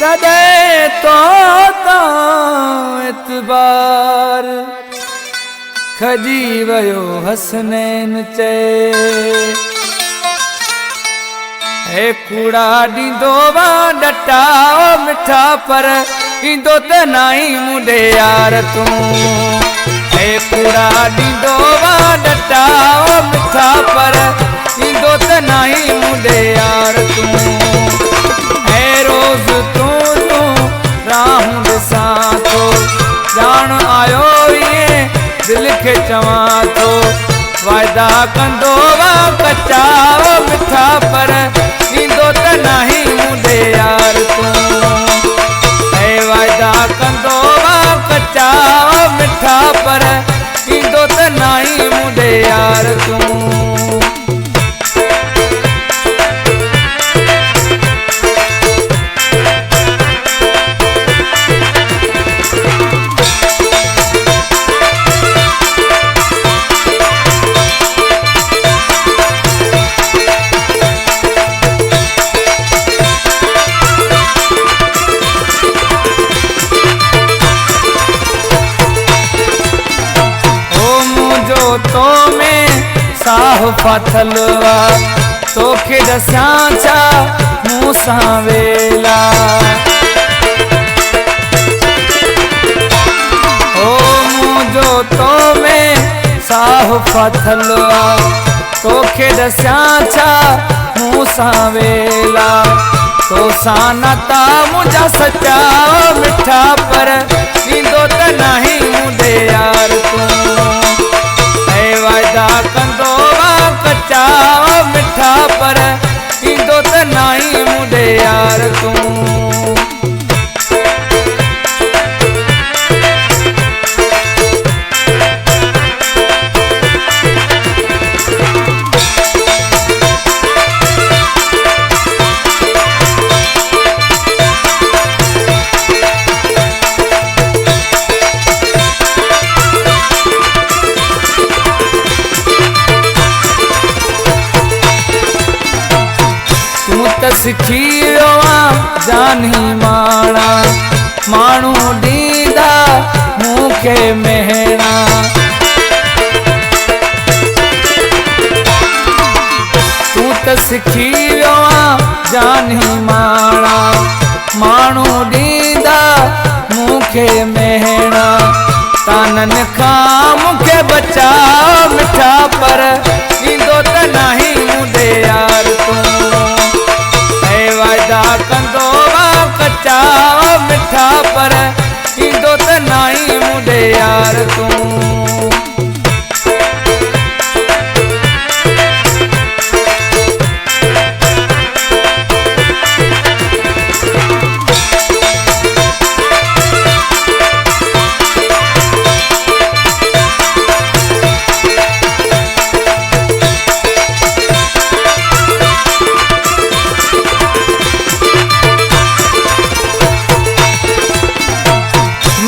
तदे तो एतबार खजी वयो हसनैन चे हे कूड़ा डींदो वा डटा मिठा पर ईंदो त नाई मुंडे यार तू हे कूड़ा डींदो वा डटा मिठा पर ईंदो त नाई मुंडे यार तू हे रोज तू राहूं ॾिसां थो जान आयो ये दिल के चवां थो वायदा कंदो वा कच्चा मिठा पर ईंदो त नाही मुंडे यार तू ऐ वायदा कंदो वा कच्चा मिठा पर ईंदो त नाही मुंडे यार तू तो में साह फाथलवा तो के दस्यां छा मूसा वेला ओ मुझो तो में साह फाथलवा तो के दस्यां छा मूसा वेला तो सानता मुझा सच्चा मिठा पर ईंदो त नहीं मुंडे यार तू वायदा कंदो वा कच्चा मिठा पर ईंदो त नाही मुंडे यार तू सिखी जानी माणा माण्हू ॾींदा मूंखे मेहणा तूं त सिखी वियो जानी माणा माण्हू ॾींदा मूंखे मेहणा ताननि खां मूंखे बचा मिठा पर ईंदो त नाही मुंडे यार तू वायदा कंदो वा कच्चा मिठा पर ईंदो त नाही मुंडे यार तू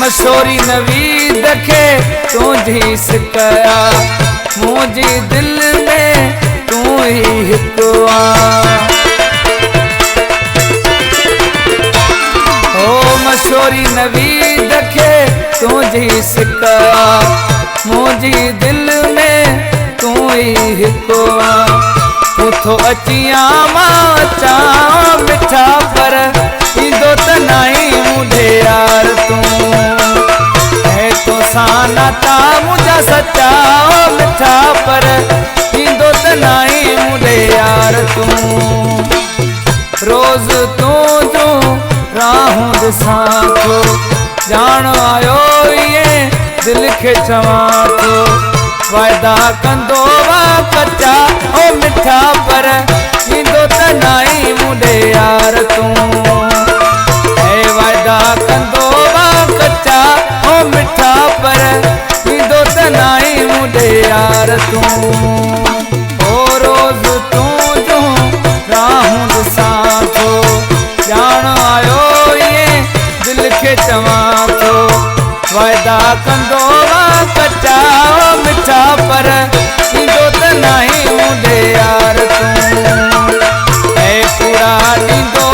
मशोरी नवीद के तुझी सिकया मुझी दिल में तू ही हिकु ओ मशोरी नवीद के तुझी सिकया मुझी दिल में तू ही हिकु तू थो अचिया मां चा मिठा पर ईंदो त नाही मुंडे यार तू तो सानता मुझा सच्चा मिठा पर ईंदो त नाही मुंडे यार तू रोज तू जो राहूं ॾिसां थो जान आयो ये दिल के चवां थो वायदा कंदो वा कच्चा ओ मिठा पर ईंदो त नाही मुंडे यार तू वायदा कंदो वा कच्चा ओ मिठा पर ईंदो त नाही मुंडे यार तू ओ रोज तू जो राहूं ॾिसां थो जान आयो ये दिल के चवां थो वायदा कंदो वा कच्चा मिठा पर ईंदो त नाही मुंडे यार तू ऐ कूड़ा ॾींदो